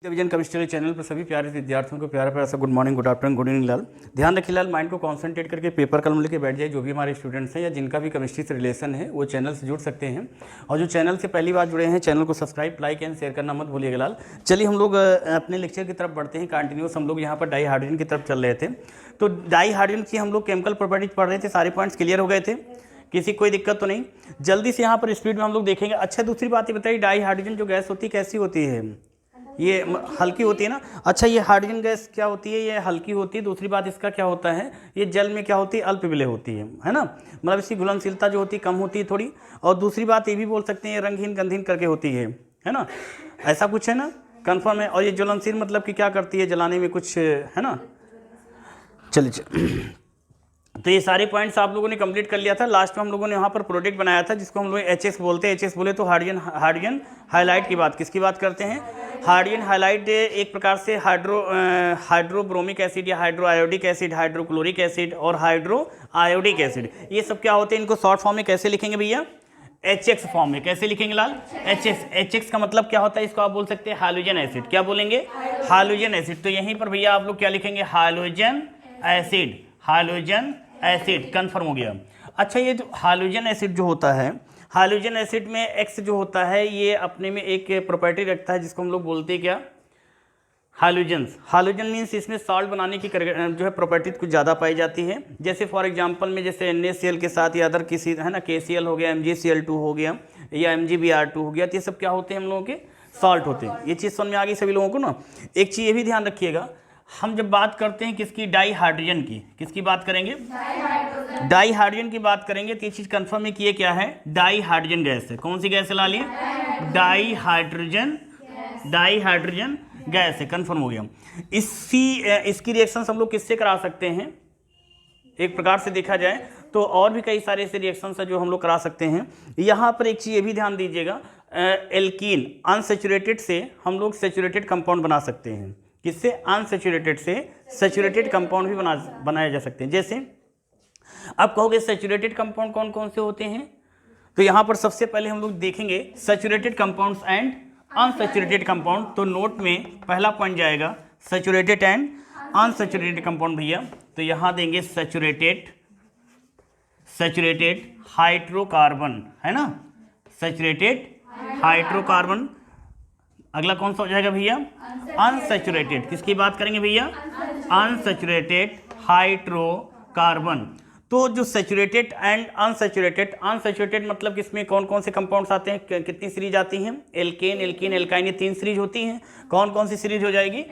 Division chemistry channel पर सभी प्यारे विद्यार्थियों को प्यारा प्यारा सा good morning, good afternoon, good evening लाल। ध्यान रखिए लाल, माइंड को कंसंट्रेट करके पेपर कलम लेके बैठ जाए। जो भी हमारे स्टूडेंट्स हैं या जिनका भी केमिस्ट्री से रिलेशन है वो चैनल से जुड़ सकते हैं। और जो चैनल से पहली बार जुड़े हैं चैनल को सब्सक्राइब, लाइक एंड शेयर करना मत भूलिएगा लाल। चलिए हम लोग अपने लेक्चर की तरफ बढ़ते हैं। कंटिन्यूस हम लोग यहाँ पर डाई हाइड्रोजन की तरफ चल रहे थे। तो डाई हाइड्रोजन की हम लोग केमिकल प्रॉपर्टीज पढ़ रहे थे, सारे पॉइंट्स क्लियर हो गए थे, किसी कोई दिक्कत तो नहीं। जल्दी से यहाँ पर स्पीड में हम लोग देखेंगे। अच्छा दूसरी बात ये बताइए, डाई हाइड्रोजन जो गैस होती है कैसी होती है? ये हल्की होती है ना। अच्छा ये हाइड्रोजन गैस क्या होती है? ये हल्की होती है। दूसरी बात इसका क्या होता है, ये जल में क्या होती है? अल्प विलय होती है ना। मतलब इसकी घुलनशीलता जो होती है कम होती है थोड़ी। और दूसरी बात ये भी बोल सकते हैं रंगहीन गंधहीन करके होती है ना। ऐसा कुछ है ना, कन्फर्म है। और ये ज्वलनशील मतलब कि क्या करती है, जलाने में कुछ है ना। चलिए तो ये सारे पॉइंट्स आप लोगों ने कंप्लीट कर लिया था। लास्ट में हम लोगों ने यहाँ पर प्रोडक्ट बनाया था जिसको हम लोग HX बोलते हैं। HX बोले तो हाइड्रोजन हाइलाइट की बात, किसकी बात करते हैं? हाइड्रोजन हाइलाइट एक प्रकार से हाइड्रोब्रोमिक एसिड या hydro iodic acid, hydrochloric acid और हाइड्रो आयोडिक एसिड, ये सब क्या होते हैं? इनको शॉर्ट फॉर्म में कैसे लिखेंगे भैया? HX फॉर्म में। कैसे लिखेंगे लाल? HX का मतलब क्या होता है? इसको आप बोल सकते हैं हाइड्रोजन एसिड। क्या बोलेंगे? Hydrogen acid. तो यहीं पर भैया आप लोग क्या लिखेंगे? Hydrogen acid. Hydrogen acid confirm हो गया। अच्छा ये जो हाइड्रोजन एसिड जो होता है, हाइड्रोजन एसिड में X जो होता है ये अपने में एक प्रॉपर्टी रखता है जिसको हम लोग बोलते हैं क्या? हाइड्रोजन्स। हाइड्रोजन मीन्स इसमें सॉल्ट बनाने की जो है प्रॉपर्टीज कुछ ज़्यादा पाई जाती है। जैसे फॉर एग्जांपल में जैसे NaCl के साथ या अदर किसी है ना, KCl हो गया, MgCl2 हो गया या MgBr2 हो गया, तो ये सब क्या होते हैं? हम लोगों के सॉल्ट होते हैं। ये चीज़ समझ में आ गई सभी लोगों को ना। एक चीज़ ये भी ध्यान रखिएगा, हम जब बात करते हैं किसकी? डाई हाइड्रोजन की। किसकी बात करेंगे? डाई हाइड्रोजन की बात करेंगे तो ये चीज कंफर्म है कि ये क्या है? डाई हाइड्रोजन गैस है। कौन सी गैस है लालिए? डाई हाइड्रोजन गैस है। कंफर्म हो गया। इसकी रिएक्शन हम लोग किससे करा सकते हैं? एक प्रकार से देखा जाए तो और भी कई सारे ऐसे रिएक्शंस है जो हम लोग करा सकते हैं। यहाँ पर एक चीज ये भी ध्यान दीजिएगा, एल्कीन अनसैचुरेटेड से हम लोग सैचुरेटेड कंपाउंड बना सकते हैं। किससे? अनसैचुरेटेड से सैचुरेटेड कंपाउंड भी बनाए जा सकते हैं। जैसे अब कहोगे सैचुरेटेड कंपाउंड कौन कौन से होते हैं, तो यहाँ पर सबसे पहले हम लोग देखेंगे saturated compounds and unsaturated compound. तो नोट में पहला पॉइंट जाएगा सैचुरेटेड एंड अनसैचुरेटेड कंपाउंड भैया। तो यहाँ देंगे सैचुरेटेड हाइड्रोकार्बन, है ना, सैचुरेटेड हाइड्रोकार्बन। अगला कौन सा हो जाएगा भैया? अनसैचुरेटेड। किसकी बात करेंगे भैया? Unsaturated hydrocarbon. तो जो सैचुरेटेड एंड अनसैचुरेटेड मतलब किसमें कौन कौन से कंपाउंड्स आते हैं? कितनी सीरीज आती हैं? एल्केन, एल्काइन, ये 3 सीरीज होती हैं। कौन कौन सी सीरीज हो जाएगी?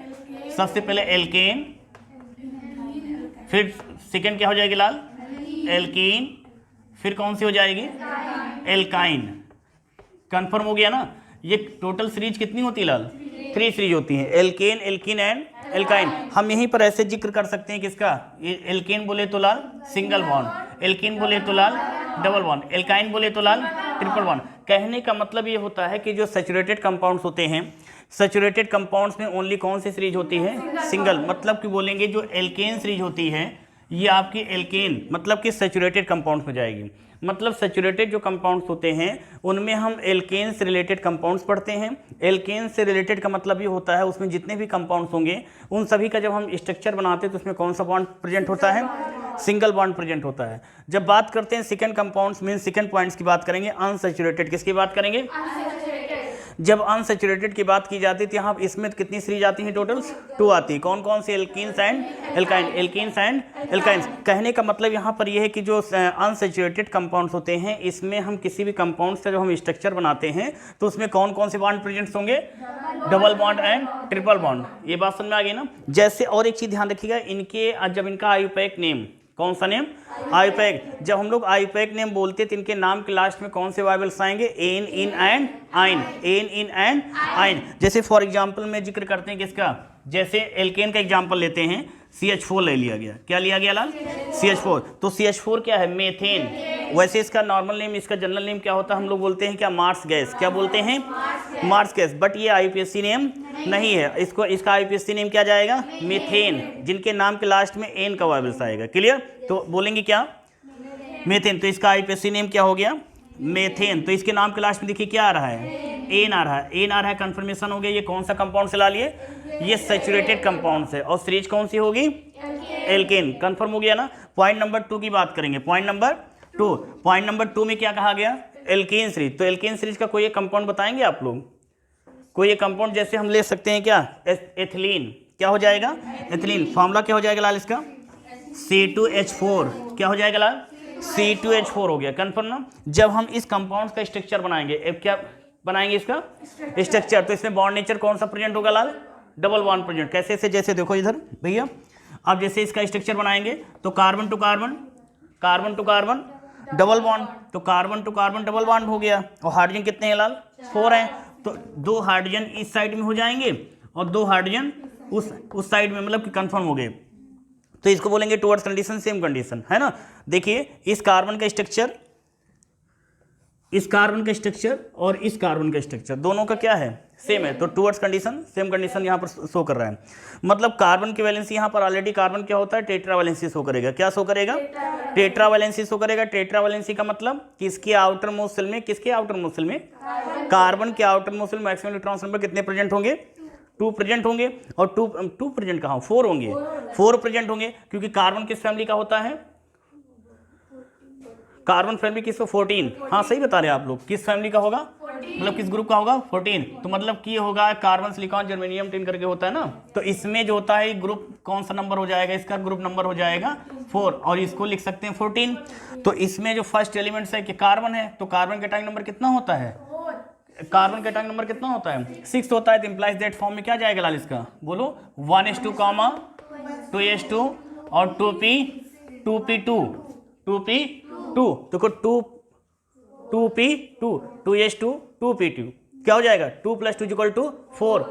सबसे पहले एल्केन, फिर सेकेंड क्या हो जाएगी लाल? एल्कीन, फिर कौन सी हो जाएगी? एल्काइन। कंफर्म हो गया ना। ये टोटल सीरीज कितनी होती है लाल? 3 सीरीज होती हैं, एल्केन, एल्कीन एंड एल्काइन। हम यहीं पर ऐसे जिक्र कर सकते हैं किसका? एल्केन बोले तो लाल सिंगल बॉन्ड, एल्कीन बोले तो लाल डबल बॉन्ड, एल्काइन बोले तो लाल ट्रिपल बॉन्ड। कहने का मतलब ये होता है कि जो सैचुरेटेड कंपाउंड्स होते हैं, सैचुरेटेड कंपाउंड्स में ओनली कौन सी सीरीज होती है? सिंगल। मतलब कि बोलेंगे जो एल्केन सीरीज होती है ये आपकी एल्केन मतलब कि सैचुरेटेड कंपाउंड्स में जाएगी। मतलब सैचुरेटेड जो कंपाउंड्स होते हैं उनमें हम एल्केन से रिलेटेड कंपाउंड्स पढ़ते हैं। एल्केन से रिलेटेड का मतलब ये होता है उसमें जितने भी कंपाउंड्स होंगे उन सभी का जब हम स्ट्रक्चर बनाते हैं तो उसमें कौन सा बॉन्ड प्रेजेंट होता है? सिंगल बॉन्ड प्रेजेंट होता है। जब बात करते हैं second compounds mean second points की बात करेंगे, अनसैचुरेटेड। किसकी बात करेंगे? जब अनसैचुरेटेड की बात की जाती है तो यहाँ इसमें कितनी सीरीज आती है? टोटल 2 आती है। कौन कौन सी? Alkenes and alkyne, alkenes and alkynes. कहने का मतलब यहाँ पर यह है कि जो अनसैचुरेटेड कंपाउंड्स होते हैं इसमें हम किसी भी कंपाउंड्स का जो हम स्ट्रक्चर बनाते हैं तो उसमें कौन कौन से बॉन्ड प्रेजेंट होंगे? Double bond and triple bond. ये बात समझ में आ गई ना। जैसे और एक चीज ध्यान रखिएगा, इनके जब इनका आयुपैक नेम, कौन सा नेम? आयुपैक। जब हम लोग आयुपैक नेम बोलते हैं तो इनके नाम के लास्ट में कौन से वाइबल्स आएंगे? एन, इन एंड आइन, एन, इन एंड आइन। जैसे फॉर एग्जांपल में जिक्र करते हैं किसका? जैसे एल्केन का एग्जांपल लेते हैं, CH4 ले लिया गया। क्या लिया गया लाल? CH4। तो CH4 क्या है? मेथेन। वैसे इसका नॉर्मल नेम, इसका जनरल नेम क्या होता है? हम लोग बोलते हैं क्या? Marsh gas. क्या बोलते हैं? Marsh gas. बट ये IUPAC नेम नहीं है। इसका IUPAC नेम क्या जाएगा? मीथेन, जिनके नाम के लास्ट में एन का वाइबल्स आएगा। क्लियर? तो बोलेंगे क्या? मीथेन। तो इसका IUPAC नेम क्या हो गया? मेथेन। तो इसके नाम के लास्ट में देखिए क्या आ रहा है? एन आ रहा है, एन आ रहा है, कंफर्मेशन हो गया। ये कौन सा कंपाउंड से ला लिए, ये सैचुरेटेड कंपाउंड से, और सीरीज कौन सी होगी, एल्केन। कंफर्म हो गया ना। पॉइंट नंबर 2 की बात करेंगे, पॉइंट नंबर 2। पॉइंट नंबर 2 में क्या कहा गया, एल्केन सीरीज। तो एल्केन सीरीज का कोई एक कंपाउंड बताएंगे आप लोग, कोई एक कंपाउंड जैसे हम ले सकते हैं क्या, एथिलीन। क्या हो जाएगा, एथिलीन। फॉर्मूला क्या हो जाएगा लाल इसका, C2H4। क्या हो जाएगा लाल, C2H4 हो गया। कंफर्म ना। जब हम इस कंपाउंड का स्ट्रक्चर बनाएंगे, अब क्या बनाएंगे इसका स्ट्रक्चर, तो इसमें बॉन्ड नेचर कौन सा प्रेजेंट होगा लाल, डबल बॉन्ड प्रेजेंट। कैसे से, जैसे देखो इधर भैया, अब जैसे इसका स्ट्रक्चर बनाएंगे तो carbon to carbon, carbon to carbon double bond, तो carbon to carbon double bond हो गया। और हाइड्रोजन कितने हैं लाल, 4 हैं। तो 2 हाइड्रोजन इस साइड में हो जाएंगे और 2 हाइड्रोजन उस साइड में, मतलब कि कंफर्म हो गए। तो इसको बोलेंगे टुवर्ड्स कंडीशन, सेम कंडीशन है ना। देखिए इस कार्बन का स्ट्रक्चर, इस कार्बन का स्ट्रक्चर और इस कार्बन का स्ट्रक्चर दोनों का क्या है, सेम है। तो टुवर्ड्स कंडीशन, सेम कंडीशन यहाँ पर शो कर रहा है। मतलब कार्बन की वैलेंसी यहाँ पर ऑलरेडी, कार्बन क्या होता है, टेट्रा वैलेंसी शो करेगा। क्या शो करेगा, टेट्रा वैलेंसी शो करेगा। टेट्रा वैलेंसी का मतलब किसके आउटर मोस्ट शेल में, किसके आउटर मोस्ट शेल में, कार्बन के आउटर मोस्ट शेल में मैक्सिमम इलेक्ट्रॉन्स नंबर कितने प्रेजेंट होंगे, 2 प्रेजेंट होंगे। और 2 प्रेजेंट कहाँ, 4 होंगे, 4 प्रेजेंट होंगे, क्योंकि कार्बन किस फैमिली का होता है, कार्बन फैमिली किसको, 14। हाँ सही बता रहे हैं आप लोग, किस फैमिली का होगा, मतलब किस ग्रुप का होगा, 14। तो मतलब कि होगा कार्बन, सिलिकॉन, जर्मेनियम, टिन करके होता है ना। तो इसमें जो होता है ग्रुप कौन सा नंबर हो जाएगा, इसका ग्रुप नंबर हो जाएगा 4, और इसको लिख सकते हैं 14। तो इसमें जो फर्स्ट एलिमेंट्स है कि कार्बन है, तो कार्बन का एटॉमिक नंबर कितना होता है, कार्बन का एटॉमिक नंबर कितना होता है, 6 होता है। तो इंप्लाइज दैट फॉर्म में क्या जाएगा लाल इसका, बोलो 1s2, 2s2 और 2p2, 2p2। देखो 2p2, 2s2, 2p2 क्या हो जाएगा, 2 + 2 = 4।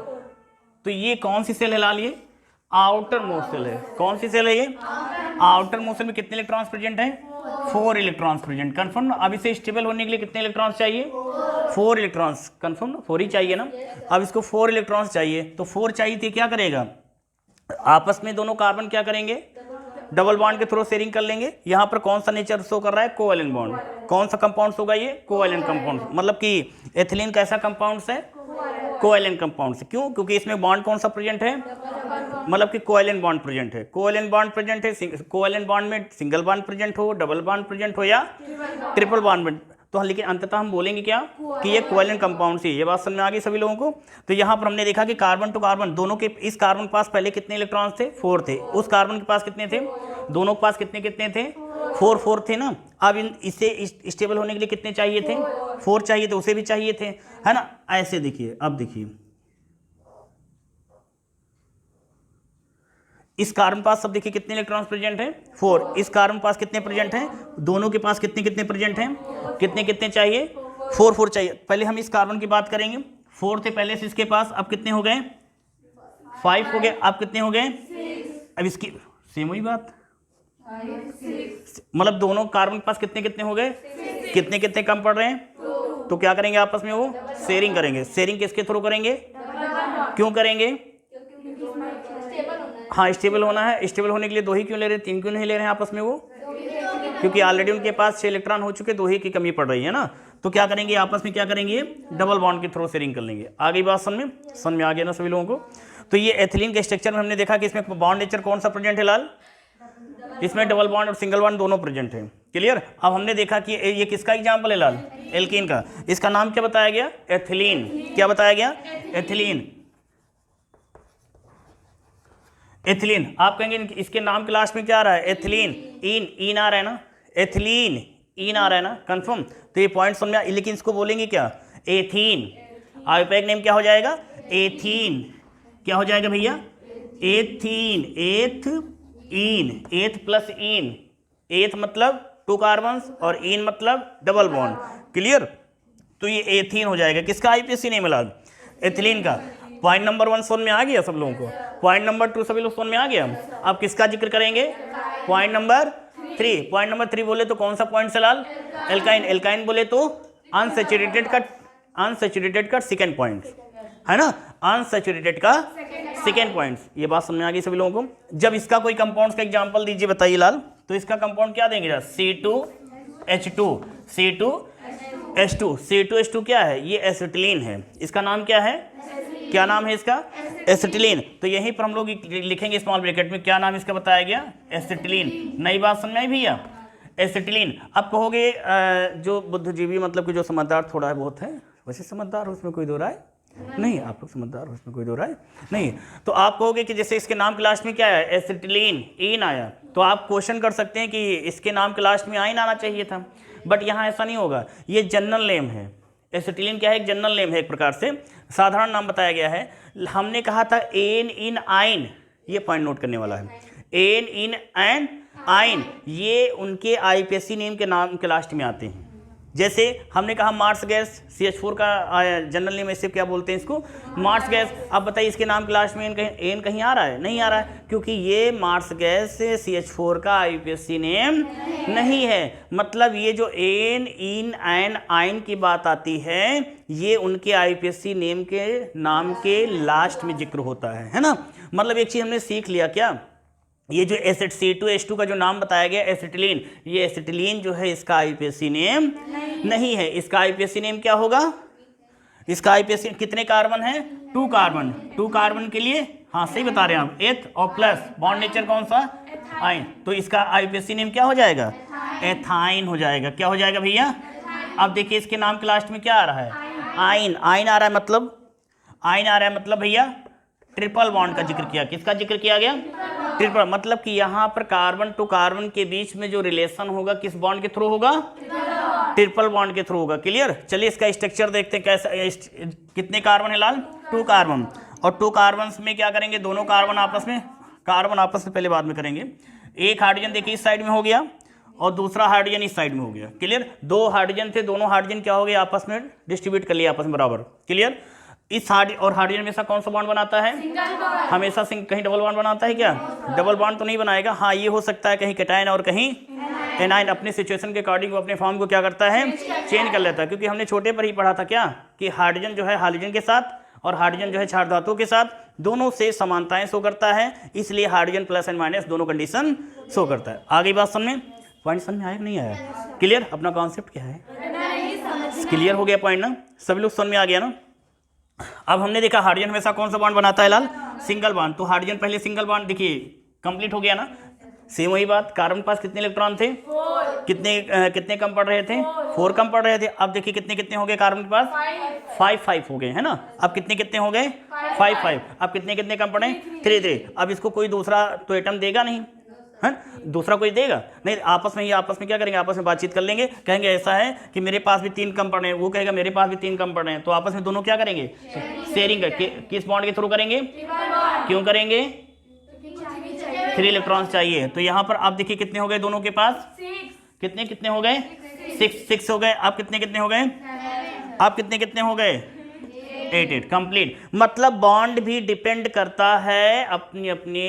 तो ये कौन सी सेल है लाल, ये आउटर मोस्ट सेल है। कौन सी सेल है ये, आउटर मोस्ट सेल में कितने इलेक्ट्रॉन्स प्रेजेंट हैं, 4 इलेक्ट्रॉन्स प्रेजेंट। कंफर्म। अब इसे स्टेबल होने के लिए कितने इलेक्ट्रॉन्स चाहिए, 4 इलेक्ट्रॉन्स। कंफर्म ना, 4 ही चाहिए ना। अब इसको 4 इलेक्ट्रॉन्स चाहिए, तो 4 चाहिए थे, क्या करेगा, आपस में दोनों कार्बन क्या करेंगे, डबल बॉन्ड के थ्रू शेयरिंग कर लेंगे। यहाँ पर कौन सा नेचर शो कर रहा है, कोवैलेंट बॉन्ड। कौन सा कंपाउंड होगा ये, कोवैलेंट कंपाउंड। मतलब कि एथिलीन कैसा कंपाउंड है, कोवैलेंट कंपाउंड से। क्यों, क्योंकि इसमें बॉन्ड कौन सा प्रेजेंट है, मतलब कि कोवैलेंट बॉन्ड प्रेजेंट है। कोवैलेंट बॉन्ड प्रेजेंट है, कोवैलेंट बॉन्ड में सिंगल बॉन्ड प्रेजेंट हो, डबल बॉन्ड प्रेजेंट हो या ट्रिपल बॉन्ड। तो लेकिन अंततः हम बोलेंगे क्या कि ये कोवैलेंट कंपाउंड से। ये बात समझ में आ गई सभी लोगों को। तो यहाँ पर हमने देखा कि कार्बन टू कार्बन दोनों के, इस कार्बन के पास पहले कितने इलेक्ट्रॉन्स थे, 4 थे। उस कार्बन के पास कितने थे, दोनों के पास कितने कितने थे, 4 थे ना। अब इसे स्टेबल होने के लिए कितने चाहिए थे, 4 चाहिए थे, उसे भी चाहिए थे, है ना। ऐसे देखिए, अब देखिए इस कार्बन के पास सब देखिए कितने इलेक्ट्रॉन्स प्रेजेंट हैं, 4। इस कार्बन के पास कितने प्रेजेंट हैं, दोनों के पास कितने कितने प्रेजेंट हैं, कितने कितने चाहिए, 4 चाहिए। पहले हम इस कार्बन की बात करेंगे, 4 थे पहले से इसके पास, अब कितने हो गए, 5 हो गए। अब कितने हो गए, अब इसकी सेम वही बात, मतलब दोनों कार्बन के पास कितने कितने हो गए, कितने कितने कम पड़ रहे हैं। तो क्या करेंगे आपस में, वो शेयरिंग करेंगे। शेयरिंग किसके थ्रू करेंगे, क्यों करेंगे, हाँ स्टेबल होना है। स्टेबल होने के लिए 2 ही क्यों ले रहे हैं, 3 क्यों नहीं ले रहे हैं आपस में वो, क्योंकि ऑलरेडी उनके पास 6 इलेक्ट्रॉन हो चुके, 2 ही की कमी पड़ रही है ना। तो क्या करेंगे आपस में, क्या करेंगे, डबल बॉन्ड के थ्रू शेयरिंग कर लेंगे। आगे बात समझ में आ गया ना सभी लोगों को। तो ये एथिलीन के स्ट्रक्चर में हमने देखा कि इसमें बॉन्ड नेचर कौन सा प्रेजेंट है लाल, इसमें डबल बॉन्ड और सिंगल बॉन्ड दोनों प्रेजेंट है। क्लियर। अब हमने देखा कि ये किसका एग्जाम्पल है लाल, एल्कीन का। इसका नाम क्या बताया गया, एथिलीन। क्या बताया गया, एथिलीन। एथिलीन। आप कहेंगे इसके नाम के लास्ट में क्या आ रहा है, एथिलीन, इन आ रहा है ना, एथिलीन इन आ रहा है ना, कंफर्म। तो ये पॉइंट समझ में, लेकिन इसको बोलेंगे क्या, एथीन। आईपैक नेम क्या हो जाएगा, एथीन। क्या हो जाएगा भैया, एथीन, एथ इन, एथ प्लस इन। एथ मतलब 2 कार्बन और इन मतलब डबल बॉन्ड। क्लियर। तो ये एथीन हो जाएगा। किसका आईपीएसी नेम है, एथिलीन का। पॉइंट नंबर 1 समझ में आ गया सब लोगों को। पॉइंट नंबर 2 सभी लोग समझ में आ गया। अब किसका जिक्र करेंगे, पॉइंट नंबर 3। पॉइंट नंबर 3 बोले तो कौन सा पॉइंट से लाल, एल्काइन। एल्काइन बोले तो अनसैचुरेटेड का सेकेंड पॉइंट है ना, अनसैचुरेटेड का सेकेंड पॉइंट। ये बात समझ में आ गई सभी लोगों को। जब इसका कोई कंपाउंड का एग्जांपल दीजिए बताइए लाल, तो इसका कंपाउंड क्या देंगे, C2H2, H2, C2H2 क्या है? ये एसिटिलीन है। इसका नाम क्या है? क्या नाम है इसका? एसिटिलीन। तो यहीं पर हम लोग लिखेंगे स्मॉल ब्रैकेट में, क्या नाम इसका बताया गया? एसिटिलीन। नई बात समझ में आई भैया? एसिटिलीन। अब कहोगे जो बुद्धिजीवी मतलब कि जो समझदार थोड़ा है बहुत है, वैसे समझदार हो उसमें कोई दो राय नहीं, आप लोग समझदार हो इसमें कोई दो राय नहीं। तो आप कहोगे कि जैसे इसके नाम के लास्ट में क्या है? एसिटिलीन, इन आया, तो आप क्वेश्चन कर सकते हैं कि इसके नाम के लास्ट में आइन आना चाहिए था, बट यहाँ ऐसा नहीं होगा। ये जनरल नेम है। एसिटिलीन क्या है? एक जनरल नेम है, एक प्रकार से साधारण नाम बताया गया है। हमने कहा था एन इन आइन, ये पॉइंट नोट करने वाला है। एन इन एंड आइन ये उनके आईपीएससी नेम के नाम के लास्ट में आते हैं। जैसे हमने कहा मार्स गैस, CH4 का जनरल नेम ऐसे क्या बोलते हैं इसको? Marsh gas. अब बताइए इसके नाम के लास्ट में एन कहीं आ रहा है? नहीं आ रहा है, क्योंकि ये मार्स गैस CH4 का आईपीएससी नेम नहीं है। मतलब ये जो एन इन एंड आइन की बात आती है, ये उनके आईपीएससी नेम के नाम के लास्ट में जिक्र होता है ना। मतलब एक चीज हमने सीख लिया क्या? ये जो एसिड C2H2 का जो नाम बताया गया एसिटिलीन, ये एसिटिलीन जो है इसका आईपीएससी नेम नहीं है। इसका आईपीएससी नेम क्या होगा? इसका आईपीएससी कितने कार्बन है? 2 कार्बन। 2 कार्बन के लिए हाँ सही बता रहे हैं आप, एथ और प्लस बॉन्ड नेचर कौन सा? आइन। तो इसका आईपीएससी नेम क्या हो जाएगा? एथाइन हो जाएगा। क्या हो जाएगा भैया? अब देखिए इसके नाम के लास्ट में क्या आ रहा है? आइन। आइन आ रहा है मतलब, आइन आ रहा है मतलब भैया ट्रिपल बॉन्ड का जिक्र किया। किसका जिक्र किया गया? ट्रिपल। मतलब कि यहाँ पर कार्बन टू कार्बन के बीच में जो रिलेशन होगा किस बॉन्ड के थ्रू होगा? ट्रिपल बॉन्ड के थ्रू होगा। क्लियर? चलिए इसका स्ट्रक्चर देखते हैं कैसा। कितने कार्बन है लाल? 2 कार्बन। और 2 कार्बन में क्या करेंगे? दोनों कार्बन आपस में पहले बाद में करेंगे। एक हाइड्रोजन देखिए इस साइड में हो गया और दूसरा हाइड्रोजन इस साइड में हो गया। क्लियर? 2 हाइड्रोजन थे, दोनों हाइड्रोजन क्या हो गए? आपस में डिस्ट्रीब्यूट कर लिया आपस में बराबर। क्लियर? इस और हाइड्रोजन हमेशा कौन सा बॉन्ड बनाता है? हमेशा कहीं डबल बॉन्ड बनाता है क्या? डबल बॉन्ड तो नहीं बनाएगा। हाँ ये हो सकता है कहीं कैटायन और कहीं एनाइन। अपने सिचुएशन के अकॉर्डिंग वो अपने फॉर्म को क्या करता है? चेंज कर लेता है। क्योंकि हमने छोटे पर ही पढ़ा था क्या कि हाइड्रोजन जो है हाइड्रोजन के साथ और हाइड्रोजन जो है क्षार धातुओं के साथ दोनों से समानताएं शो करता है, इसलिए हाइड्रोजन प्लस एंड माइनस दोनों कंडीशन शो करता है। आगे बात समझ में? पॉइंट समझ में आया कि नहीं आया? क्लियर? अपना कॉन्सेप्ट क्या है? क्लियर हो गया पॉइंट ना? सभी लोग समझ में आ गया ना? अब हमने देखा हाइड्रोजन हमेशा कौन सा बॉन्ड बनाता है लाल? Single bond. तो हाइड्रोजन पहले सिंगल बॉन्ड देखिए कंप्लीट हो गया ना। सेम वही बात, कार्बन के पास कितने इलेक्ट्रॉन थे? कितने कम पड़ रहे थे? 4 कम पड़ रहे थे। अब देखिए कितने हो गए कार्बन के पास? 5 हो गए है ना। अब कितने हो गए? 5। अब कितने कम पड़े? 3। अब इसको कोई दूसरा तो एटम देगा नहीं है, दूसरा कोई देगा नहीं। आपस में क्या करेंगे? आपस में बातचीत कर लेंगे, कहेंगे ऐसा है कि मेरे पास भी 3 कम पड़ रहे हैं, वो कहेगा मेरे पास भी 3 कम पड़ रहे हैं। तो आपस में दोनों क्या करेंगे? शेयरिंग करके। किस बॉन्ड के थ्रू करेंगे? क्यों करेंगे? 3 इलेक्ट्रॉन्स चाहिए। तो यहाँ पर आप देखिए कितने हो गए दोनों के पास? कितने हो गए? 6 हो गए। आप कितने हो गए? आप कितने हो गए? 8 कंप्लीट। मतलब बॉन्ड भी डिपेंड करता है अपनी अपनी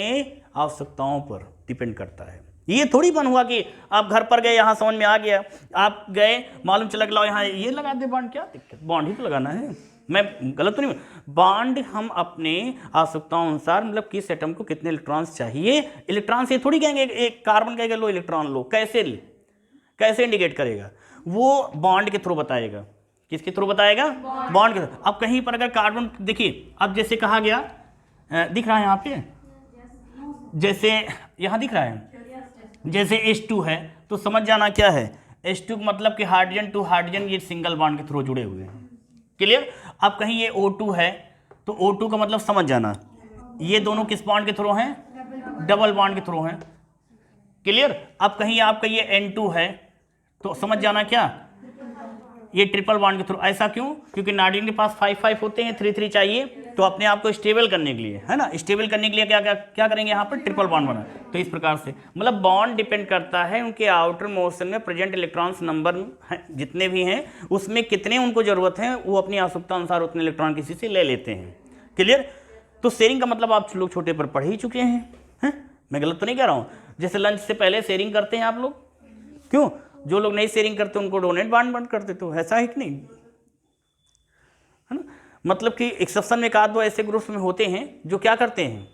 आवश्यकताओं पर डिपेंड करता है। ये थोड़ी बन हुआ कि आप घर पर गए यहाँ समझ में आ गया, आप गए मालूम चला कि यहाँ ये लगा दे बॉन्ड, क्या दिक्कत? बॉन्ड ही तो लगाना है। मैं गलत तो नहीं? बॉन्ड हम अपने आवश्यकताओं अनुसार मतलब किस एटम को कितने इलेक्ट्रॉन्स चाहिए, इलेक्ट्रॉन से थोड़ी कहेंगे एक कार्बन कहेगा लो इलेक्ट्रॉन लो। कैसे इंडिकेट करेगा? वो बॉन्ड के थ्रू बताएगा। किसके थ्रू बताएगा? बॉन्ड के थ्रू। अब कहीं पर अगर कार्बन देखिए, अब जैसे कहा गया दिख रहा है यहाँ पे, जैसे यहाँ दिख रहा है जैसे H2 है तो समझ जाना क्या है? H2 मतलब कि हाइड्रोजन टू हाइड्रोजन ये सिंगल बॉन्ड के थ्रू जुड़े हुए हैं। क्लियर? अब कहीं ये O2 है तो O2 का मतलब समझ जाना ये दोनों किस बॉन्ड के थ्रू हैं? डबल बॉन्ड के थ्रू हैं। क्लियर? अब कहीं आपका ये N2 है तो समझ जाना क्या? ये ट्रिपल बॉन्ड के थ्रू। ऐसा क्यों? क्योंकि नाइट्रोजन के पास 5 होते हैं, 3 चाहिए। तो अपने आप को स्टेबल करने के लिए है ना, स्टेबल करने के लिए क्या करेंगे? यहाँ पर ट्रिपल बॉन्ड बना। तो इस प्रकार से मतलब बॉन्ड डिपेंड करता है उनके आउटर मोशन में प्रेजेंट इलेक्ट्रॉन्स नंबर जितने भी हैं उसमें कितने उनको जरूरत है, वो अपनी आवश्यकता अनुसार उतने इलेक्ट्रॉन किसी से ले लेते हैं। क्लियर? तो शेयरिंग का मतलब आप लोग छोटे पर पढ़ ही चुके हैं। मैं गलत तो नहीं कह रहा हूँ? जैसे लंच से पहले शेयरिंग करते हैं आप लोग, क्यों? जो लोग नहीं शेयरिंग करते उनको डोनेट बॉन्ड करते, तो ऐसा है कि नहीं? है ना? मतलब कि एक्सेप्शन में एक आध दो ऐसे ग्रुप्स में होते हैं जो क्या करते हैं,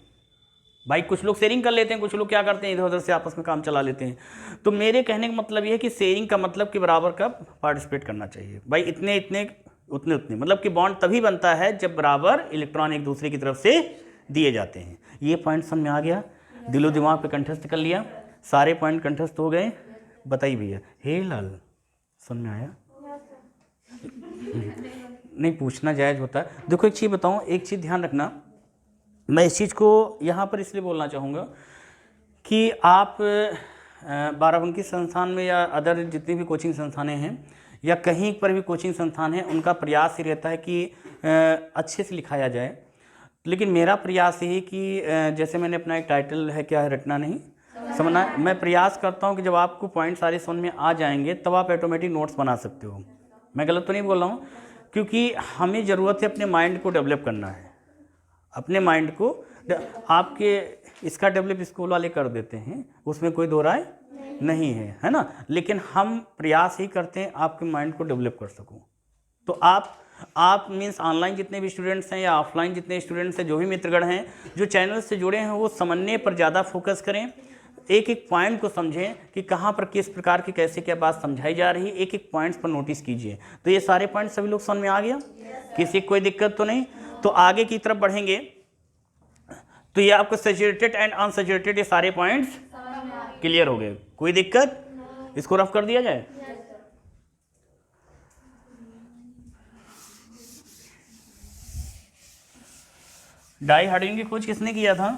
भाई कुछ लोग शेयरिंग कर लेते हैं, कुछ लोग क्या करते हैं इधर उधर से आपस में काम चला लेते हैं। तो मेरे कहने का मतलब ये है कि शेयरिंग का मतलब कि बराबर का पार्टिसिपेट करना चाहिए भाई, इतने इतने उतने उतने, मतलब कि बॉन्ड तभी बनता है जब बराबर इलेक्ट्रॉन एक दूसरे की तरफ से दिए जाते हैं। ये पॉइंट समझ में आ गया, दिलो दिमाग पे कंठस्थ कर लिया, सारे पॉइंट कंठस्थ हो गए। बताइए भैया, हे लाल समझ में आया? नहीं, पूछना जायज़ होता है। देखो एक चीज़ बताऊँ, एक चीज़ ध्यान रखना, मैं इस चीज़ को यहाँ पर इसलिए बोलना चाहूँगा कि आप बाराबंकी संस्थान में या अदर जितनी भी कोचिंग संस्थानें हैं या कहीं पर भी कोचिंग संस्थान है, उनका प्रयास ही रहता है कि अच्छे से लिखाया जाए। लेकिन मेरा प्रयास यही कि जैसे मैंने अपना एक टाइटल है, क्या है, रटना नहीं समझना। मैं प्रयास करता हूँ कि जब आपको पॉइंट सारे समझ में आ जाएंगे तब आप ऑटोमेटिक नोट्स बना सकते हो। मैं गलत तो नहीं बोल रहा हूँ, क्योंकि हमें ज़रूरत है अपने माइंड को डेवलप करना है, अपने माइंड को। आपके इसका डेवलप स्कूल वाले कर देते हैं, उसमें कोई दो राय नहीं है ना। लेकिन हम प्रयास ही करते हैं आपके माइंड को डेवलप कर सकूं। तो आप मीन्स ऑनलाइन जितने भी स्टूडेंट्स हैं या ऑफलाइन जितने स्टूडेंट्स हैं, जो भी मित्रगण हैं जो चैनल से जुड़े हैं, वो समझने पर ज़्यादा फोकस करें, एक एक पॉइंट को समझें कि कहाँ पर किस प्रकार की कैसे क्या बात समझाई जा रही है, एक एक पॉइंट्स पर नोटिस कीजिए। तो ये सारे पॉइंट सभी लोग समझ में आ गया, किसी कोई दिक्कत तो नहीं? तो आगे की तरफ बढ़ेंगे तो ये आपको सैचुरेटेड एंड अनसैचुरेटेड ये सारे पॉइंट्स क्लियर हो गए, कोई दिक्कत? इसको रफ कर दिया जाए। डाई हाइड्रोजन की खोज किसने किया था?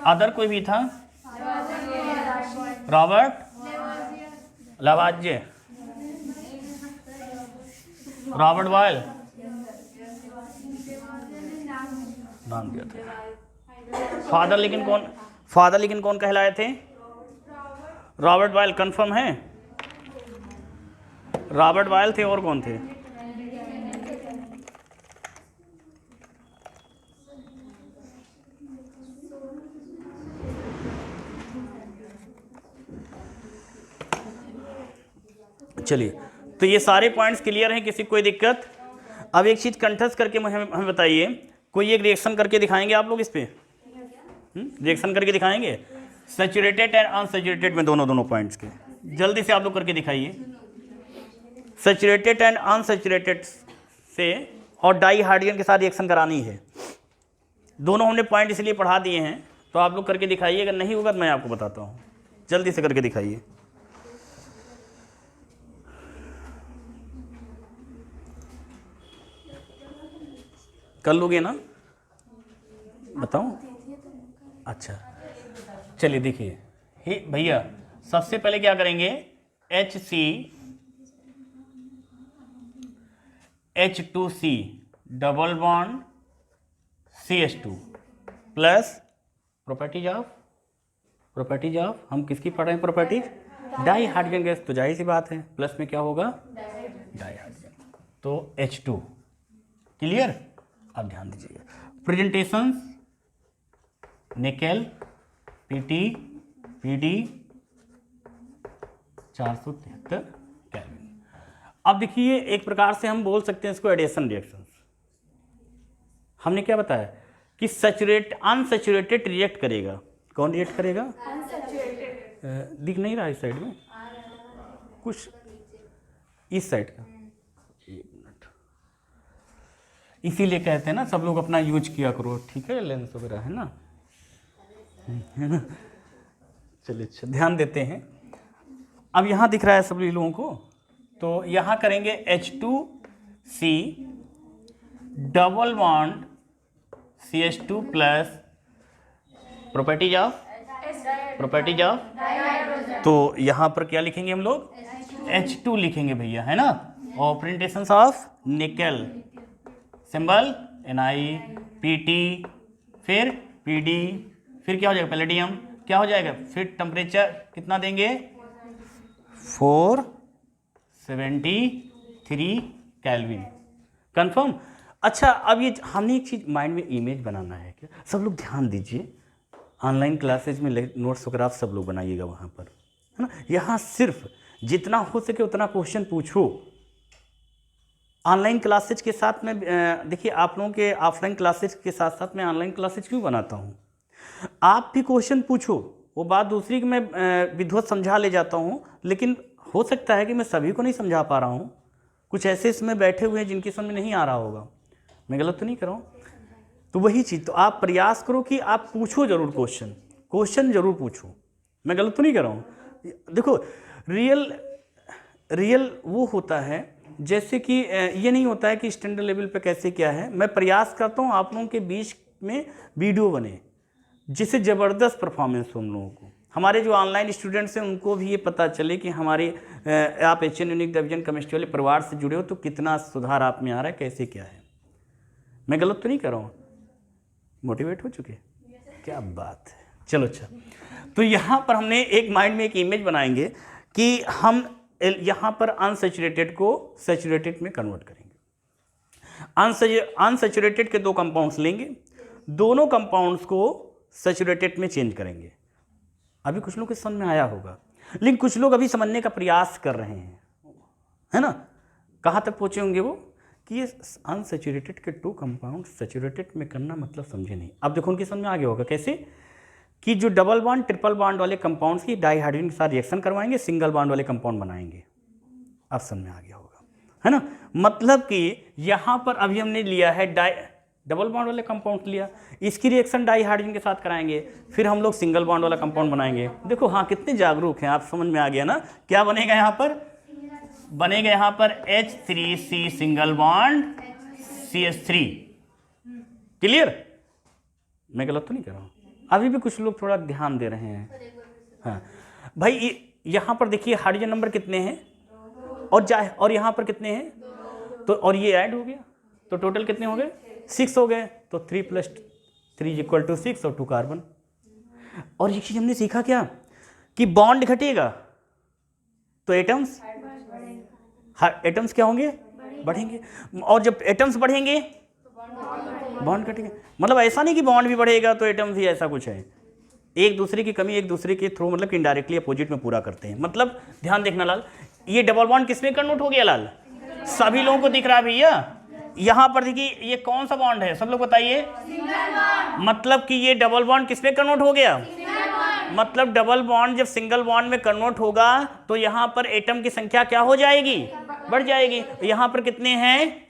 अदर कोई भी था? रॉबर्ट लवाज्जे, रॉबर्ट बॉयल नाम दिया था। फादर लेकिन कौन कहलाए थे? Robert Boyle. कंफर्म है? रॉबर्ट बॉयल थे, और कौन थे? चलिए, तो ये सारे पॉइंट्स क्लियर हैं, किसी कोई दिक्कत? अब एक चीज कंठस्थ करके हमें बताइए, कोई एक रिएक्शन करके दिखाएंगे आप लोग इस पे? रिएक्शन करके दिखाएंगे सैचुरेटेड एंड अनसैचुरेटेड में, दोनों पॉइंट्स के। जल्दी से आप लोग करके दिखाइए, सैचुरेटेड एंड अनसैचुरेटेड से, और डाई हाइड्रोजन के साथ रिएक्शन करानी है। दोनों हमने पॉइंट इसलिए पढ़ा दिए हैं, तो आप लोग करके दिखाइए। अगर नहीं होगा तो मैं आपको बताता हूँ, जल्दी से करके दिखाइए। कर लोगे ना? बताऊं? अच्छा, चलिए देखिए, हे भैया, सबसे पहले क्या करेंगे, H2C double bond CH2 plus properties of हम किसकी पढ़ रहे हैं? प्रॉपर्टीज डाई हाइड्रोजन गैस, तो जाहिर सी बात है प्लस में क्या होगा? डाई हाइड्रोजन, तो H2। क्लियर? आप ध्यान दीजिएगा, प्रेजेंटेशंस निकेल PD 473 केल्विन। अब देखिए, एक प्रकार से हम बोल सकते हैं इसको एडिशन रिएक्शंस। हमने क्या बताया कि अनसैचुरेटेड रिएक्ट करेगा। कौन रिएक्ट करेगा? दिख नहीं रहा इस साइड में कुछ, इस साइड का, एक मिनट। इसीलिए कहते हैं ना सब लोग अपना यूज किया करो, ठीक है, लेंस वगैरह है ना। चलिए, अच्छा ध्यान देते हैं। अब यहाँ दिख रहा है सब लोगों को, तो यहाँ करेंगे H2C double bond CH2 plus properties of, तो यहाँ पर क्या लिखेंगे हम लोग? H2 लिखेंगे भैया, है ना। और presentations of nickel, symbol Ni, Pt, फिर Pd, फिर क्या हो जाएगा? पैलेडियम, क्या हो जाएगा? फिर टेम्परेचर कितना देंगे? 473 केल्विन। कंफर्म? अच्छा, अब ये हमने एक चीज़ माइंड में इमेज बनाना है क्या? सब लोग ध्यान दीजिए, ऑनलाइन क्लासेज में नोट्स वगैरह आप सब लोग बनाइएगा वहाँ पर, है ना। यहाँ सिर्फ जितना हो सके उतना क्वेश्चन पूछो, ऑनलाइन क्लासेज के साथ में देखिए, आप लोगों के ऑफलाइन क्लासेज के साथ साथ मैं ऑनलाइन क्लासेज क्यों बनाता हूँ? आप भी क्वेश्चन पूछो, वो बात दूसरी कि मैं विधिवत समझा ले जाता हूँ, लेकिन हो सकता है कि मैं सभी को नहीं समझा पा रहा हूँ। कुछ ऐसे इसमें बैठे हुए हैं जिनकी समझ नहीं आ रहा होगा। मैं गलत तो नहीं कर रहा हूँ? तो वही चीज़, तो आप प्रयास करो कि आप पूछो जरूर, क्वेश्चन जरूर पूछो। मैं गलत तो नहीं कर रहा हूँ? देखो, रियल वो होता है जैसे कि ये नहीं होता है कि स्टैंडर्ड लेवल पे कैसे क्या है। मैं प्रयास करता हूँ आप लोगों के बीच में वीडियो बने जिससे ज़बरदस्त परफॉर्मेंस हो हम लोगों को। हमारे जो ऑनलाइन स्टूडेंट्स हैं उनको भी ये पता चले कि हमारे आप एचएन यूनिक डिवीजन केमिस्ट्री वाले परिवार से जुड़े हो तो कितना सुधार आप में आ रहा है, कैसे क्या है। मैं गलत तो नहीं कर रहा हूँ? मोटिवेट हो चुके? क्या बात है। चलो अच्छा, तो यहाँ पर हमने एक माइंड में एक इमेज बनाएंगे कि हम यहाँ पर अनसैचुरेटेड को सैचुरेटेड में कन्वर्ट करेंगे। अनसैचुरेटेड के 2 कंपाउंड्स लेंगे, दोनों कंपाउंड्स को सैचुरेटेड में चेंज करेंगे। अभी कुछ लोग के समझ में आया होगा, लेकिन कुछ लोग अभी समझने का प्रयास कर रहे हैं, है ना? कहाँ तक पहुँचे होंगे वो कि ये अनसैचुरेटेड के 2 कंपाउंड सैचुरेटेड में करना मतलब समझे नहीं। अब देखो उनकी समझ में आ गया होगा कैसे कि जो डबल बॉन्ड ट्रिपल बॉन्ड वाले कंपाउंड्स की डाइहाइड्रोजन के साथ रिएक्शन करवाएंगे, सिंगल बॉन्ड वाले कंपाउंड बनाएंगे। अब समझ में आ गया होगा, है ना? मतलब कि यहाँ पर अभी हमने लिया है डबल बॉन्ड वाले कंपाउंड लिया, इसकी रिएक्शन डाइहाइड्रोजन के साथ कराएंगे, फिर हम लोग सिंगल बॉन्ड वाला कंपाउंड बनाएंगे। देखो हाँ, कितने जागरूक हैं आप, समझ में आ गया ना? क्या बनेगा यहाँ पर? बनेगा यहाँ पर H3C single bond CH3। Clear? मैं गलत तो नहीं कर रहा हूँ? अभी भी कुछ लोग थोड़ा ध्यान दे रहे हैं। हाँ भाई, यहाँ पर देखिए हाइड्रोजन नंबर कितने हैं और यहाँ पर कितने हैं, तो और ये ऐड हो गया तो टोटल कितने हो गए? 6 हो गए। तो 3 + 3 = 6 और 2 कार्बन। और ये चीज हमने सीखा क्या कि बॉन्ड घटेगा तो एटम्स क्या होंगे? बढ़ेंगे। और जब एटम्स बढ़ेंगे बॉन्ड घटेंगे। मतलब ऐसा नहीं कि बॉन्ड भी बढ़ेगा तो एटम्स भी, ऐसा कुछ है। एक दूसरे की कमी एक दूसरे के थ्रू मतलब कि इनडायरेक्टली अपोजिट में पूरा करते हैं। मतलब ध्यान देखना लाल, ये डबल बॉन्ड किसमें कन्वर्ट हो गया लाल? सभी लोगों को दिख रहा है भैया? यहाँ पर देखिए ये कौन सा बॉन्ड है, सब लोग बताइए। मतलब कि ये डबल बॉन्ड किसमें कन्वर्ट हो गया? मतलब डबल बॉन्ड जब सिंगल बॉन्ड में कन्वर्ट होगा तो यहाँ पर एटम की संख्या क्या हो जाएगी? बढ़ जाएगी। यहाँ पर कितने हैं?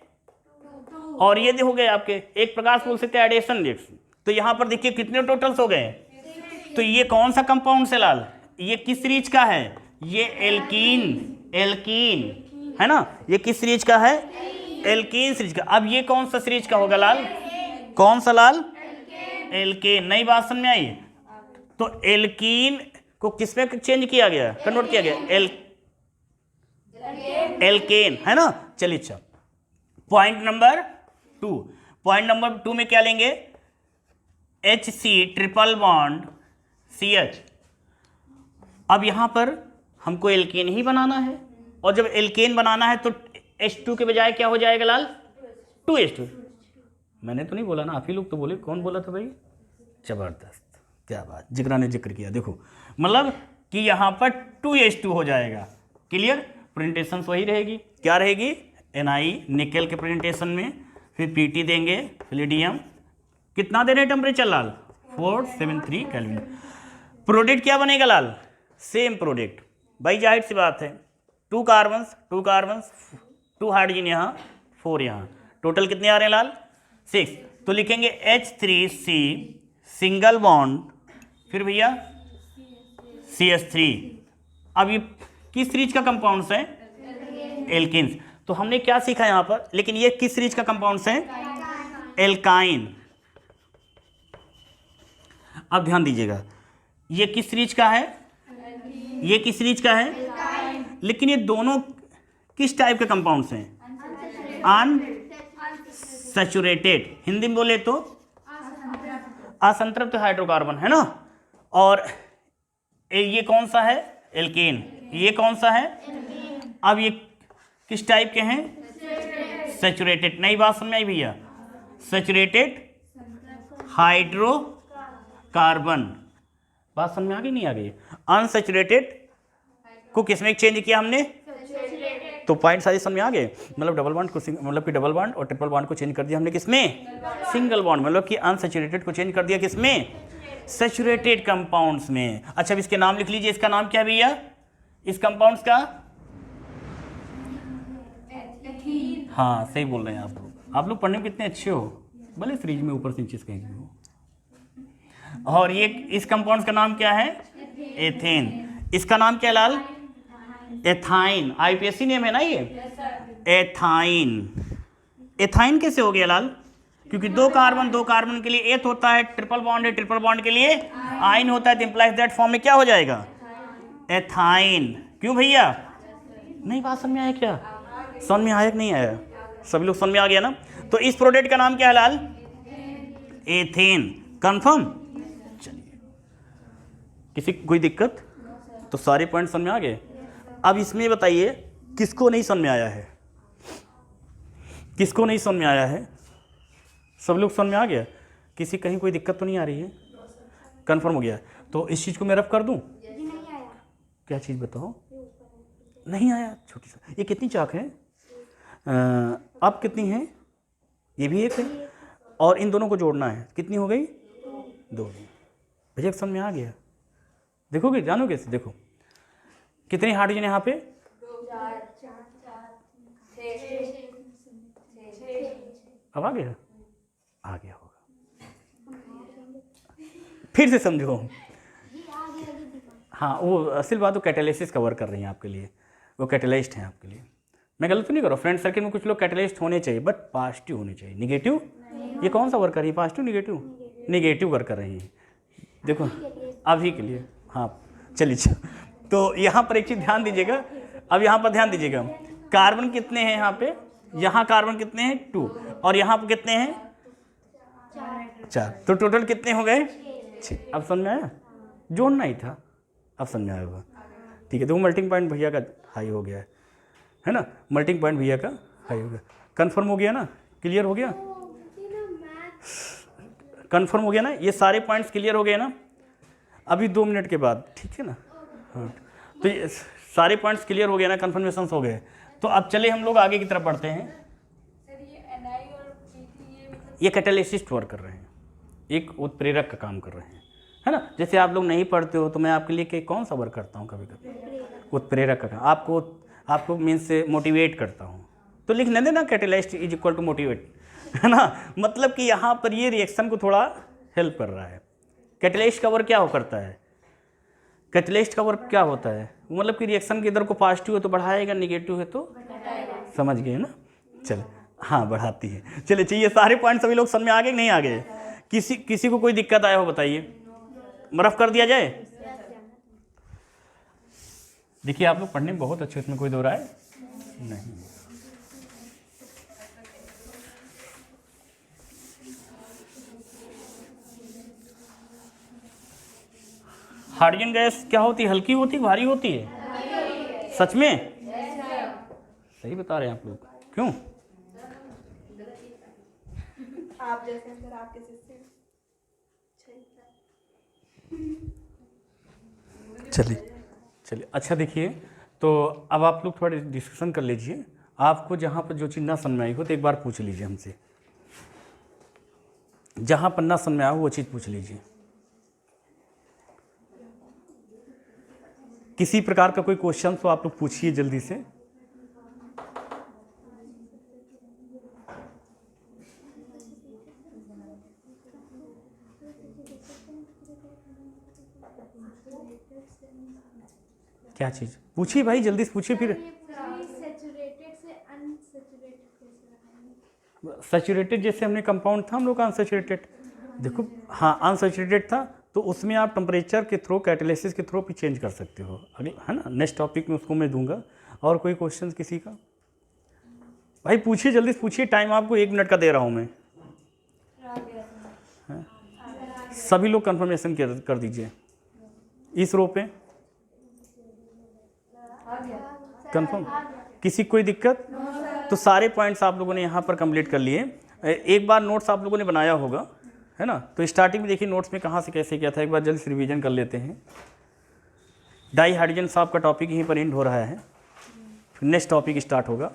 और ये हो गए आपके, एक प्रकार से बोल सकते हैं एडिशन रिएक्शन। तो यहाँ पर देखिए कितने टोटल्स हो गए? तो ये कौन सा कंपाउंड से लाल? ये किस सीरीज का है? ये एल्कीन है ना? ये किस सीरीज का है? एल्कीन सीरीज का। अब ये कौन सा सीरीज का होगा लाल? कौन सा लाल? एल्केन। नई बात समझ में आई? तो एल्कीन को किसमें चेंज किया गया, कन्वर्ट किया गया? एल्केन, है ना? चलिए अच्छा, पॉइंट नंबर 2 में क्या लेंगे? HC triple bond CH। अब यहां पर हमको एल्केन ही बनाना है, और जब एल्केन बनाना है तो H2 के बजाय क्या हो जाएगा लाल? 2H2। मैंने तो नहीं बोला ना, आप ही लोग तो बोले। कौन बोला था भाई? जबरदस्त, क्या बात, जिगरा ने जिक्र किया। देखो मतलब कि यहाँ पर 2H2 हो जाएगा। क्लियर? प्रेजेंटेशन वही रहेगी, क्या रहेगी? Ni निकेल के प्रेजेंटेशन में, फिर Pt देंगे प्लेडियम। कितना दे रहे टेम्परेचर लाल? 473 केल्विन। प्रोडक्ट क्या बनेगा लाल? Same product. भाई जाहिर सी बात है, 2 कार्बन्स 2 हाइड्रोजन यहाँ 4 यहाँ, टोटल कितने आ रहे हैं लाल? 6। तो लिखेंगे H3C सिंगल बॉन्ड, फिर भैया CH3। अब ये किस सीरीज का कंपाउंड्स है? एल्किन्स। तो हमने क्या सीखा यहाँ पर? लेकिन ये किस सीरीज का कंपाउंड्स है? एल्काइन। अब ध्यान दीजिएगा, ये किस सीरीज का है? ये किस सीरीज का है? लेकिन ये दोनों किस टाइप के कंपाउंड्स हैं? अनसैचुरेटेड। हिंदी में बोले तो असंतृप्त हाइड्रोकार्बन, है ना? और ये कौन सा है? एल्केन। ये कौन सा है? अब ये किस टाइप के हैं? सैचुरेटेड। नई बात समझ आई भैया? Saturated hydrocarbon. बात समझ में आ गई नहीं आ गई? अनसैचुरेटेड को किसमें चेंज किया हमने? तो पॉइंट सारे समझ में आ गए। मतलब डबल बॉन्ड को मतलब कि डबल बॉन्ड और ट्रिपल बॉन्ड को चेंज कर दिया हमने किसमें, सिंगल बॉन्ड, मतलब कि अनसैचुरेटेड को चेंज कर दिया किसमें, सैचुरेटेड कंपाउंड्स में। अच्छा अब इसके नाम लिख लीजिए, इसका नाम क्या है भैया, इस कंपाउंड्स का, हाँ सही बोल रहे हैं आप लोग पढ़ने में कितने अच्छे हो, भले सीरीज में ऊपर से नीचे कहीं भी हो। और ये इस कंपाउंड्स का नाम क्या है, एथेन। इसका नाम क्या है लाल, एथाइन, आईपीएससी नेम है ना ये, एथाइन। एथाइन कैसे हो गया लाल, क्योंकि दो कार्बन के लिए एथ होता है, ट्रिपल बॉन्ड है, ट्रिपल बॉन्ड के लिए आइन होता है, तो इंप्लाइज दैट फॉर्म में क्या हो जाएगा, एथाइन। क्यों भैया, नहीं बात समझ में आया क्या, समझ में आया कि नहीं आया, सभी लोग समझ में आ गया ना। तो इस प्रोडक्ट का नाम क्या है लाल, एथेन। कंफर्म, चलिए किसी कोई दिक्कत, तो सारे पॉइंट समझ में आ गए। अब इसमें बताइए किसको नहीं समझ में आया है, किसको नहीं समझ में आया है, सब लोग समझ में आ गया, किसी कहीं कोई दिक्कत तो नहीं आ रही है, कंफर्म हो गया। तो इस चीज़ को मैं रफ कर दूं, क्या चीज़ बताओ, नहीं आया, छोटी सा, ये कितनी चाक है, अब कितनी है, ये भी एक है, और इन दोनों को जोड़ना है, कितनी हो गई, दो। भैया समझ में आ गया, देखोगे जानोगे, देखो कितने हाइड्रोजन यहाँ पे, अब आ गया, आ गया होगा, फिर से समझो। हाँ वो असल बात, वो कैटालिसिस कवर कर रही हैं आपके लिए, वो कैटलिस्ट हैं आपके लिए। मैं गलत तो नहीं करो, फ्रेंड सर्किल में कुछ लोग कैटलिस्ट होने चाहिए, बट पॉजिटिव होने चाहिए, निगेटिव, ये कौन सा वर्क कर रही है, पॉजिटिव निगेटिव, निगेटिव वर्क कर रही हैं, देखो अभी के लिए। हाँ चलिए, तो यहाँ पर एक चीज़ ध्यान दीजिएगा, अब यहाँ पर ध्यान दीजिएगा, कार्बन कितने हैं यहाँ पे, यहाँ कार्बन कितने हैं 2, और यहाँ पर कितने हैं 4, तो टोटल कितने हो गए 6। अब समझ में आया, जोड़ना ही था, अब समझ में आया होगा, ठीक है। तो मल्टिंग पॉइंट भैया का हाई हो गया है ना, मल्टिंग पॉइंट भैया का हाई हो गया, कंफर्म हो गया ना, क्लियर हो गया, कंफर्म हो गया ना, ये सारे पॉइंट्स क्लियर हो गए ना, अभी 2 मिनट के बाद, ठीक है ना। हाँ तो ये सारे पॉइंट्स क्लियर हो गए ना, कन्फर्मेशन हो गए। तो अब चले हम लोग आगे की तरफ बढ़ते हैं। ये कैटालिसिस्ट वर्क कर रहे हैं, एक उत्प्रेरक का काम कर रहे हैं, है ना। जैसे आप लोग नहीं पढ़ते हो तो मैं आपके लिए कौन सा वर्क करता हूँ, कभी कभी उत्प्रेरक का काम, आपको मीन्स से मोटिवेट करता हूँ, तो लिखने देना catalyst is equal to motivate, है ना। मतलब कि यहाँ पर ये रिएक्शन को थोड़ा हेल्प कर रहा है। कैटालिस्ट का वर्क क्या हो करता है, कैटालिस्ट का वर्क क्या होता है, मतलब कि रिएक्शन के इधर को पॉजिटिव है तो बढ़ाएगा, निगेटिव है तो समझ गए ना। चल हाँ बढ़ाती है, चलिए चाहिए सारे पॉइंट सभी लोग समझ में आ गए नहीं आ गए, किसी को कोई दिक्कत आया हो बताइए, रफ कर दिया जाए। देखिए आप लोग पढ़ने में बहुत अच्छे, इसमें कोई दो राय नहीं। हाइड्रोजन गैस क्या होती है, हल्की होती है भारी होती है, सच में सही बता रहे हैं आप लोग, क्यों आप जैसे अंदर आपके चलिए अच्छा देखिए, तो अब आप लोग थोड़ा डिस्कशन कर लीजिए, आपको जहाँ पर जो चीज़ ना समझ में आई हो तो एक बार पूछ लीजिए हमसे, जहाँ पर ना समझ में आया हो वो चीज़ पूछ लीजिए। किसी प्रकार का कोई क्वेश्चन तो आप लोग पूछिए जल्दी से। क्या चीज़ पूछिए भाई, जल्दी से पूछिए। फिर सैचुरेटेड जैसे हमने कंपाउंड था हम लोग का अनसैचुरेटेड, देखो हाँ अनसैचुरेटेड था तो उसमें आप टेम्परेचर के थ्रू कैटालिसिस के थ्रू भी चेंज कर सकते हो, अगले है ना नेक्स्ट टॉपिक में उसको मैं दूंगा। और कोई क्वेश्चन किसी का भाई पूछिए, जल्दी से पूछिए, टाइम आपको 1 मिनट का दे रहा हूँ मैं। सभी लोग कंफर्मेशन कर दीजिए इस रो पे, कंफर्म, किसी कोई दिक्कत। तो सारे पॉइंट्स आप लोगों ने यहाँ पर कंप्लीट कर लिए। एक बार नोट्स आप लोगों ने बनाया होगा है ना, तो स्टार्टिंग में देखिए नोट्स में कहाँ से कैसे किया था, एक बार जल्द से रिवीजन कर लेते हैं। डाई हाइड्रोजन साहब का टॉपिक यहीं पर एंड हो रहा है। फिर नेक्स्ट टॉपिक स्टार्ट होगा।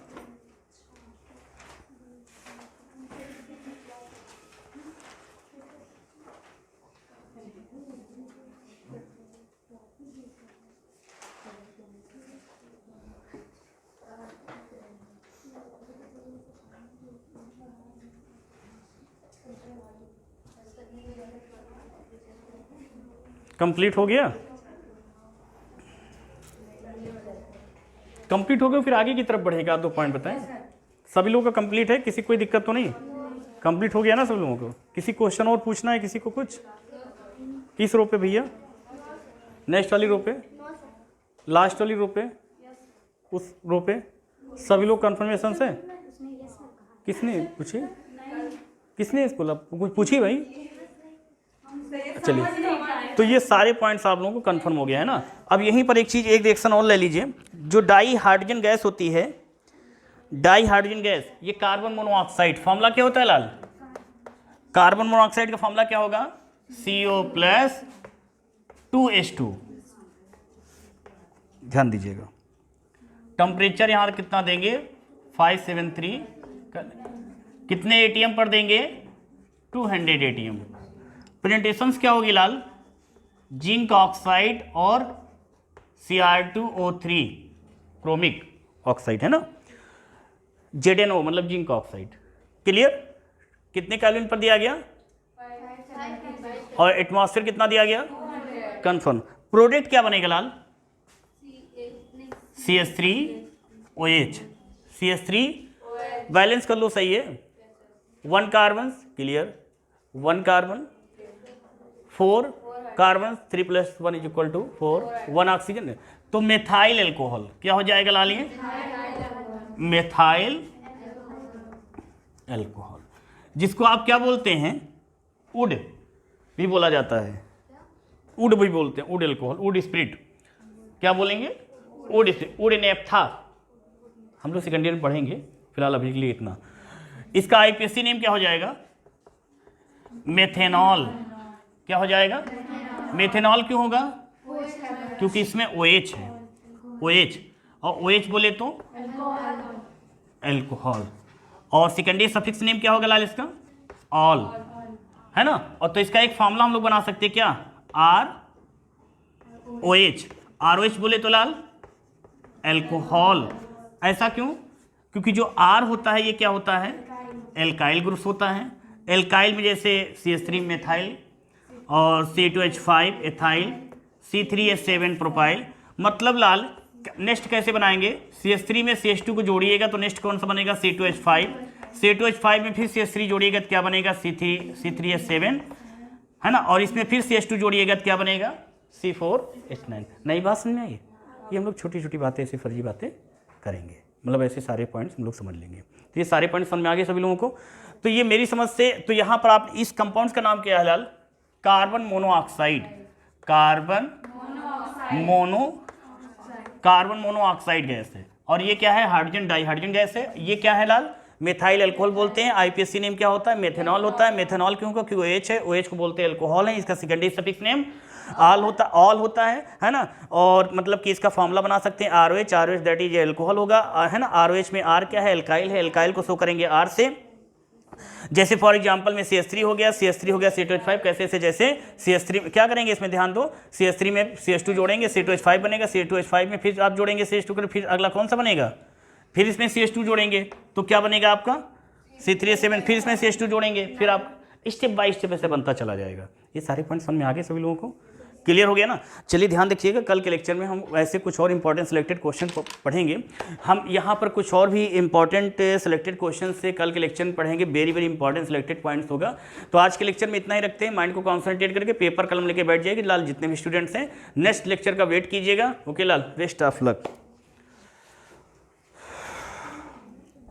कंप्लीट हो गया? कंप्लीट हो गया, फिर आगे की तरफ बढ़ेगा। 2 पॉइंट बताएं। सभी लोगों का कंप्लीट है? किसी कोई दिक्कत तो नहीं? कंप्लीट हो गया ना सब लोगों को? किसी क्वेश्चन और पूछना है किसी को कुछ? किस रो पे भैया? नेक्स्ट वाली रो पे? लास्ट वाली रो पे? उस रो पे? सभी लोग कन्फर्मेशन से? किसने पूछी? किसने बोला? कुछ पूछी भाई? चलिए, तो ये सारे पॉइंट्स आप लोगों को कंफर्म हो गया है ना। अब यहीं पर एक चीज, एक रिएक्शन और ले लीजिए। जो डाई हाइड्रोजन गैस होती है, डाई हाइड्रोजन गैस, ये कार्बन मोनोऑक्साइड, फॉर्मूला क्या होता है लाल? कार्बन मोनोऑक्साइड का फॉर्मूला क्या होगा? CO+2H2। ध्यान दीजिएगा। टेम्परेचर यहां कितना देंगे? 573। कितने एटीएम पर देंगे? 200 एटीएम। प्रेजेंटेशंस क्या होगी लाल? जिंक ऑक्साइड और Cr2O3 क्रोमिक ऑक्साइड है ना, ZnO मतलब जिंक ऑक्साइड। क्लियर? कितने केल्विन पर दिया गया? और एटमॉस्फेयर कितना दिया गया? कंफर्म। प्रोडक्ट क्या बनेगा लाल? CH3OH। CH3 बैलेंस कर लो, सही है। 1 carbon, clear, 1 carbon, 4 carbon, 3 + 1 = 4, 1 oxygen. तो मेथाइल एल्कोहल क्या हो जाएगा लाल? ये मेथाइल एल्कोहल, जिसको आप क्या बोलते हैं? वुड भी बोला जाता है, वुड भी बोलते हैं, वुड एल्कोहल, वुड स्पिरिट। क्या बोलेंगे? Would spirit, would naphtha. हम लोग सेकेंड ईयर में पढ़ेंगे, फिलहाल अभी के लिए इतना। इसका आईपीएससी नेम क्या हो जाएगा? मेथेनॉल। क्या हो जाएगा? मेथेनॉल क्यों होगा? क्योंकि इसमें OH है, OH, और OH बोले तो एल्कोहल। और सेकेंडरी सफिक्स नेम क्या होगा लाल इसका? ऑल, है ना। और तो इसका एक फॉर्मूला हम लोग बना सकते हैं क्या? ROH। ROH बोले तो लाल एल्कोहल। ऐसा क्यों? क्योंकि जो R होता है ये क्या होता है? एल्काइल ग्रुप होता है। एल्काइल में जैसे CH3 मेथाइल और C2H5 एथाइल, C3H7 प्रोपाइल। मतलब लाल नेक्स्ट कैसे बनाएंगे? CH3 में CH2 को जोड़िएगा तो नेक्स्ट कौन सा बनेगा? C2H5। C2H5 में फिर CH3 जोड़िएगा तो क्या बनेगा? C3H7, है ना। और इसमें फिर CH2 जोड़िएगा तो क्या बनेगा? C4H9। नई बात समझ में आई? ये हम लोग छोटी छोटी बातें, ऐसी फर्जी बातें करेंगे, मतलब ऐसे सारे पॉइंट्स हम लोग समझ लेंगे। तो ये सारे पॉइंट्स समझ में आ गए सभी लोगों को? तो ये मेरी समझ से, तो यहाँ पर आप इस कंपाउंड्स का नाम क्या है लाल? Carbon monoxide. Carbon monoxide gas है। और ये क्या है? हाइड्रोजन डाइहाइड्रोजन गैस है। ये क्या है लाल? मेथाइल अल्कोहल बोलते हैं। आईपीएससी नेम क्या होता है? मेथेनॉल होता है। मेथेनॉल क्यों होगा? क्योंकि OH है, OH को बोलते हैं एल्कोहल है। इसका सेकेंडरी सफिक्स नेम ऑल होता है ना। और मतलब कि इसका फॉर्मूला बना सकते हैं ROH। ROH that is alcohol होगा, है ना। ROH में R क्या है? एल्काइल है। एल्काइल को शो करेंगे R से। जैसे फॉर एग्जांपल में CH3 हो गया, CH3 हो गया C2H5, कैसे से जैसे CH3 क्या करेंगे इसमें ध्यान दो, CH3 में CH2 जोड़ेंगे, C2H5 बनेगा, C2H5 में फिर आप जोड़ेंगे CH2 को, फिर अगला कौन सा बनेगा? फिर इसमें CH2 जोड़ेंगे तो क्या बनेगा आपका? C3H7, फिर इसमें CH2 जोड़ेंगे, फिर आप स्टेप बाय स्टेप ऐसे बनता चला जाएगा। ये सारे पॉइंट समझ में आ गए सभी लोगों को? क्लियर हो गया ना। चलिए ध्यान रखिएगा, कल के लेक्चर में हम ऐसे कुछ और इंपॉर्टेंट सिलेक्टेड क्वेश्चन पढ़ेंगे। हम यहाँ पर कुछ और भी इंपॉर्टेंट सिलेक्टेड क्वेश्चन से कल के लेक्चर में पढ़ेंगे। Very very important selected points होगा। तो आज के लेक्चर में इतना ही रखते हैं। माइंड को कॉन्सेंट्रेट करके पेपर कलम लेके बैठ जाएगी लाल, जितने भी स्टूडेंट्स हैं। नेक्स्ट लेक्चर का वेट कीजिएगा। Okay Lal, best of luck.